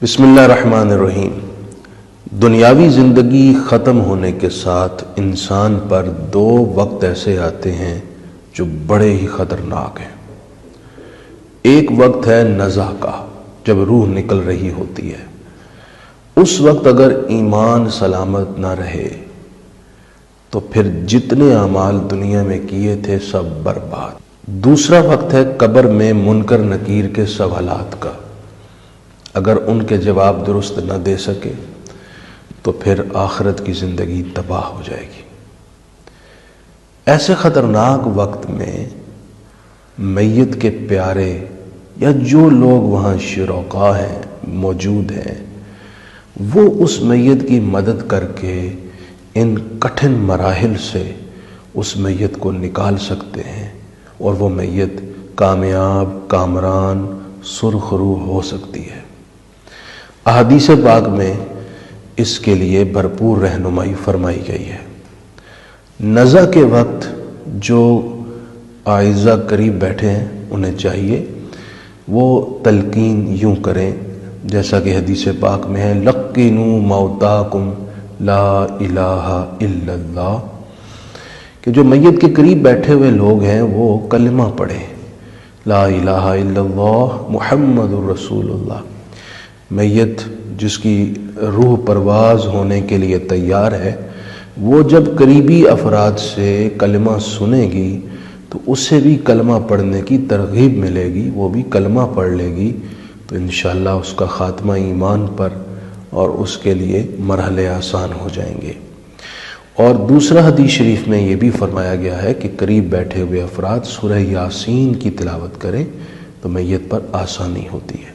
بسم اللہ الرحمن الرحیم۔ دنیاوی زندگی ختم ہونے کے ساتھ انسان پر دو وقت ایسے آتے ہیں جو بڑے ہی خطرناک ہیں۔ ایک وقت ہے نزع کا، جب روح نکل رہی ہوتی ہے۔ اس وقت اگر ایمان سلامت نہ رہے تو پھر جتنے اعمال دنیا میں کیے تھے سب برباد۔ دوسرا وقت ہے قبر میں منکر نکیر کے سوالات کا، اگر ان کے جواب درست نہ دے سکے تو پھر آخرت کی زندگی تباہ ہو جائے گی۔ ایسے خطرناک وقت میں میت کے پیارے یا جو لوگ وہاں شرکاء ہیں موجود ہیں، وہ اس میت کی مدد کر کے ان کٹھن مراحل سے اس میت کو نکال سکتے ہیں اور وہ میت کامیاب، کامران، سرخ روح ہو سکتی ہے۔ احادیث پاک میں اس کے لیے بھرپور رہنمائی فرمائی گئی ہے۔ نزع کے وقت جو اعزہ قریب بیٹھے ہیں انہیں چاہیے وہ تلقین یوں کریں جیسا کہ حدیث پاک میں ہے، لقنوا موتاکم لا الہ الا اللہ، کہ جو میت کے قریب بیٹھے ہوئے لوگ ہیں وہ کلمہ پڑھیں، لا الہ الا اللہ محمد الرسول اللہ۔ میت جس کی روح پرواز ہونے کے لیے تیار ہے، وہ جب قریبی افراد سے کلمہ سنے گی تو اسے بھی کلمہ پڑھنے کی ترغیب ملے گی، وہ بھی کلمہ پڑھ لے گی، تو انشاءاللہ اس کا خاتمہ ایمان پر اور اس کے لیے مرحلے آسان ہو جائیں گے۔ اور دوسرا حدیث شریف میں یہ بھی فرمایا گیا ہے کہ قریب بیٹھے ہوئے افراد سورہ یاسین کی تلاوت کریں تو میت پر آسانی ہوتی ہے۔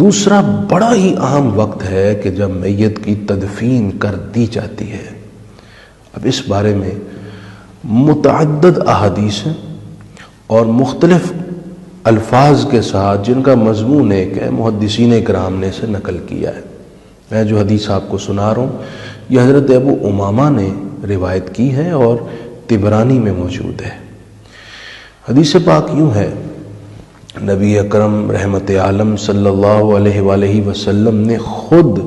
دوسرا بڑا ہی اہم وقت ہے کہ جب میت کی تدفین کر دی جاتی ہے۔ اب اس بارے میں متعدد احادیث ہیں اور مختلف الفاظ کے ساتھ جن کا مضمون ایک ہے، محدثین کرام نے اسے نقل کیا ہے۔ میں جو حدیث آپ کو سنا رہا ہوں یہ حضرت ابو امامہ نے روایت کی ہے اور طبرانی میں موجود ہے۔ حدیث پاک یوں ہے، نبی اکرم رحمت عالم صلی اللہ علیہ وآلہ وسلم نے خود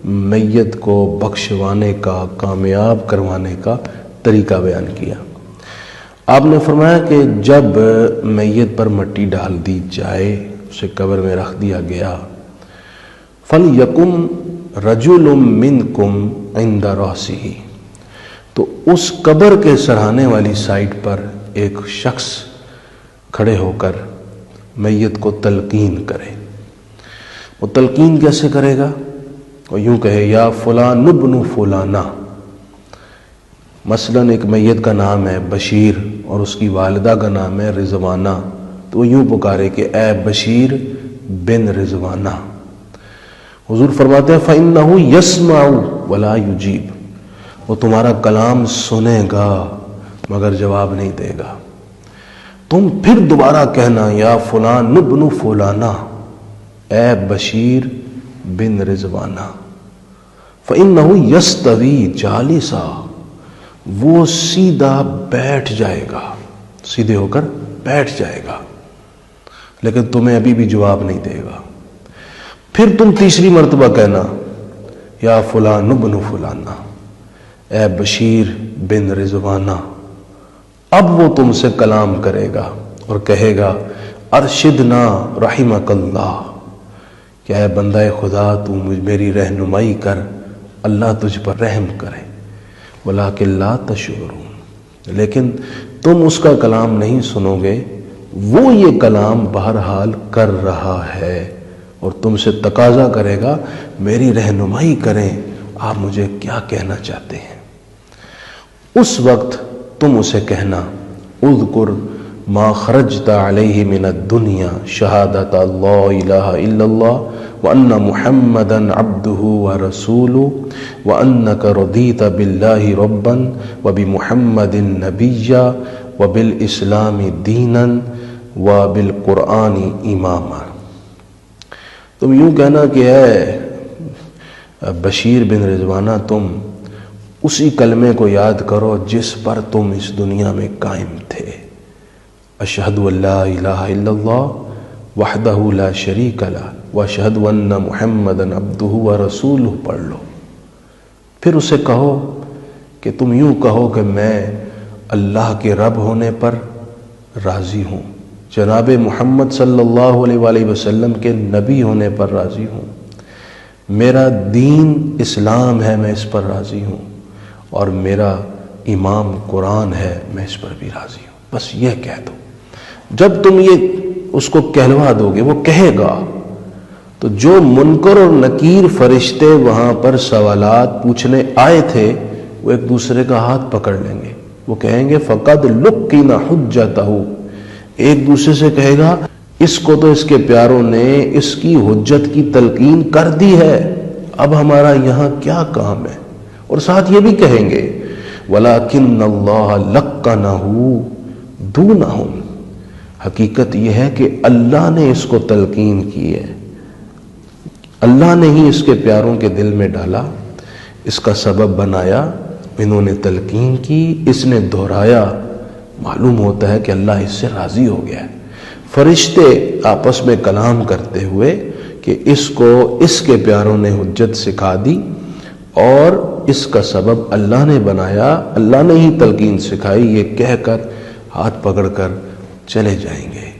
میت کو بخشوانے کا، کامیاب کروانے کا طریقہ بیان کیا۔ آپ نے فرمایا کہ جب میت پر مٹی ڈال دی جائے، اسے قبر میں رکھ دیا گیا، فَلْيَقُمْ رَجُلٌ مِّنْكُمْ عِنْدَ رَأْسِهِ، تو اس قبر کے سرہانے والی سائٹ پر ایک شخص کھڑے ہو کر میت کو تلقین کرے۔ وہ تلقین کیسے کرے گا؟ وہ یوں کہے، یا فلان ابن فلانا، مثلا ایک میت کا نام ہے بشیر اور اس کی والدہ کا نام ہے رضوانہ، تو وہ یوں پکارے کہ اے بشیر بن رضوانہ۔ حضور فرماتے ہیں فَإِنَّهُ يَسْمَعُ وَلَا يُجِيبُ، وہ تمہارا کلام سنے گا مگر جواب نہیں دے گا۔ تم پھر دوبارہ کہنا، یا فلان ابن فلانا، اے بشیر بن رضوانہ، فَإِنَّهُ يَسْتَوِي جَالِسًا، وہ سیدھا بیٹھ جائے گا، سیدھے ہو کر بیٹھ جائے گا، لیکن تمہیں ابھی بھی جواب نہیں دے گا۔ پھر تم تیسری مرتبہ کہنا، یا فلان ابن فلانا، اے بشیر بن رضوانہ، اب وہ تم سے کلام کرے گا اور کہے گا، ارشدنا رحمک اللہ، کہ اے بندہ خدا تو میری رہنمائی کر، اللہ تجھ پر رحم کرے، ولیکن لا تشعرون، لیکن تم اس کا کلام نہیں سنو گے، وہ یہ کلام بہرحال کر رہا ہے اور تم سے تقاضا کرے گا میری رہنمائی کریں، آپ مجھے کیا کہنا چاہتے ہیں۔ اس وقت تم اسے کہنا، اذکر ما خرجت علیہ من الدنیا شہادت اللہ الہ الا اللہ وان محمدا عبدہ ورسولہ وانک رضیت باللہ ربا وبمحمد نبیا وبالاسلام دینا وبالقرآن اماما۔ تم یوں کہنا کہ اے بشیر بن رضوانہ، تم اسی کلمے کو یاد کرو جس پر تم اس دنیا میں قائم تھے، اشہد ان لا الہ الا اللہ وحدہ لا شریک لہ واشہد ان محمدا عبدہ ورسولہ پڑھ لو۔ پھر اسے کہو کہ تم یوں کہو کہ میں اللہ کے رب ہونے پر راضی ہوں، جناب محمد صلی اللہ علیہ وآلہ وسلم کے نبی ہونے پر راضی ہوں، میرا دین اسلام ہے میں اس پر راضی ہوں، اور میرا امام قرآن ہے میں اس پر بھی راضی ہوں۔ بس یہ کہہ دو۔ جب تم یہ اس کو کہلوا دو گے، وہ کہے گا، تو جو منکر اور نکیر فرشتے وہاں پر سوالات پوچھنے آئے تھے وہ ایک دوسرے کا ہاتھ پکڑ لیں گے، وہ کہیں گے فقد لقن حجتہ، ایک دوسرے سے کہے گا اس کو تو اس کے پیاروں نے اس کی حجت کی تلقین کر دی ہے، اب ہمارا یہاں کیا کام ہے۔ اور ساتھ یہ بھی کہیں گے وَلَكِنَّ اللَّهَ لَقَّنَهُ دُونَهُمْ، حقیقت یہ ہے کہ اللہ نے اس کو تلقین کی ہے، اللہ نے ہی اس کے پیاروں کے دل میں ڈالا، اس کا سبب بنایا، انہوں نے تلقین کی، اس نے دہرایا، معلوم ہوتا ہے کہ اللہ اس سے راضی ہو گیا ہے۔ فرشتے آپس میں کلام کرتے ہوئے کہ اس کو اس کے پیاروں نے حجت سکھا دی اور اس کا سبب اللہ نے بنایا، اللہ نے ہی تلقین سکھائی، یہ کہہ کر ہاتھ پکڑ کر چلے جائیں گے۔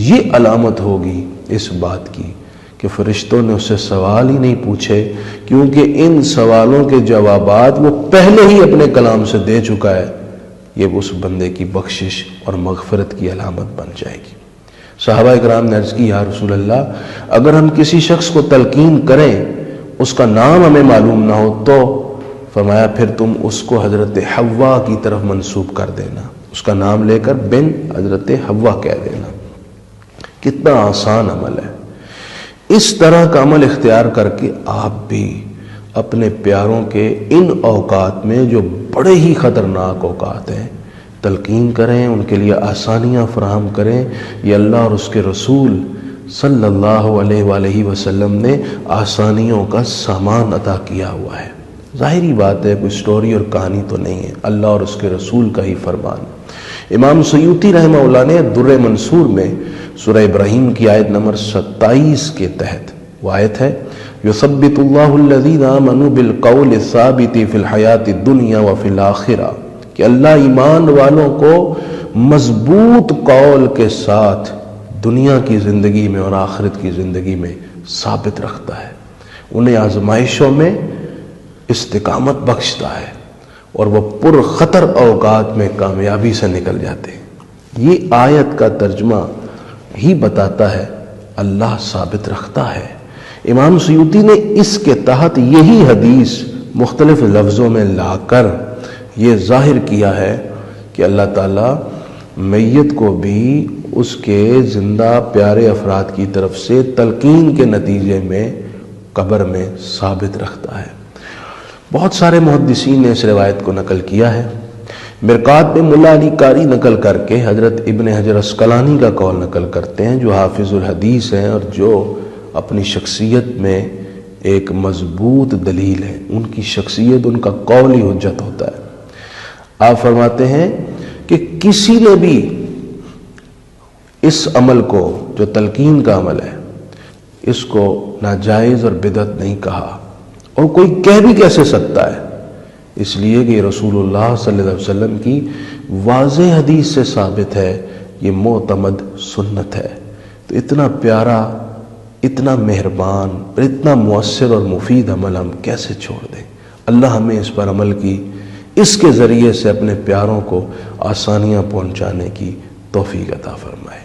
یہ علامت ہوگی اس بات کی کہ فرشتوں نے اس سے سوال ہی نہیں پوچھے، کیونکہ ان سوالوں کے جوابات وہ پہلے ہی اپنے کلام سے دے چکا ہے۔ یہ اس بندے کی بخشش اور مغفرت کی علامت بن جائے گی۔ صحابہ اکرام نے عرض کی یا رسول اللہ، اگر ہم کسی شخص کو تلقین کریں اس کا نام ہمیں معلوم نہ ہو تو؟ فرمایا پھر تم اس کو حضرت حوا کی طرف منسوب کر دینا، اس کا نام لے کر بن حضرت حوا کہہ دینا۔ کتنا آسان عمل ہے۔ اس طرح کا عمل اختیار کر کے آپ بھی اپنے پیاروں کے ان اوقات میں جو بڑے ہی خطرناک اوقات ہیں تلقین کریں، ان کے لیے آسانیاں فراہم کریں۔ یہ اللہ اور اس کے رسول صلی اللہ علیہ وآلہ وسلم نے آسانیوں کا سامان عطا کیا ہوا ہے۔ ظاہری بات ہے کوئی سٹوری اور کہانی تو نہیں ہے، اللہ اور اس کے رسول کا ہی فرمان۔ امام سیوطی رحمہ اللہ نے در منصور میں سورہ ابراہیم کی آیت نمبر 27 کے تحت وہ آیت ہے یثبت اللہ الذین آمنوا بالقول الثابت فی الحیات الدنیا وفی الآخرہ، کہ اللہ ایمان والوں کو مضبوط قول کے ساتھ دنیا کی زندگی میں اور آخرت کی زندگی میں ثابت رکھتا ہے، انہیں آزمائشوں میں استقامت بخشتا ہے اور وہ پر خطر اوقات میں کامیابی سے نکل جاتے ہیں۔ یہ آیت کا ترجمہ ہی بتاتا ہے اللہ ثابت رکھتا ہے۔ امام سیوطی نے اس کے تحت یہی حدیث مختلف لفظوں میں لا کر یہ ظاہر کیا ہے کہ اللہ تعالیٰ میت کو بھی اس کے زندہ پیارے افراد کی طرف سے تلقین کے نتیجے میں قبر میں ثابت رکھتا ہے۔ بہت سارے محدثین نے اس روایت کو نقل کیا ہے۔ مرقات میں ملا علی قاری نقل کر کے حضرت ابن حجر عسقلانی کا قول نقل کرتے ہیں جو حافظ الحدیث ہیں اور جو اپنی شخصیت میں ایک مضبوط دلیل ہے، ان کی شخصیت ان کا قول ہی حجت ہوتا ہے۔ آپ فرماتے ہیں کہ کسی نے بھی اس عمل کو جو تلقین کا عمل ہے اس کو ناجائز اور بدعت نہیں کہا، اور کوئی کہہ بھی کیسے سکتا ہے، اس لیے کہ رسول اللہ صلی اللہ علیہ وسلم کی واضح حدیث سے ثابت ہے، یہ معتمد سنت ہے۔ تو اتنا پیارا، اتنا مہربان اور اتنا مؤثر اور مفید عمل ہم کیسے چھوڑ دیں؟ اللہ ہمیں اس پر عمل کی، اس کے ذریعے سے اپنے پیاروں کو آسانیاں پہنچانے کی توفیق عطا فرمائے۔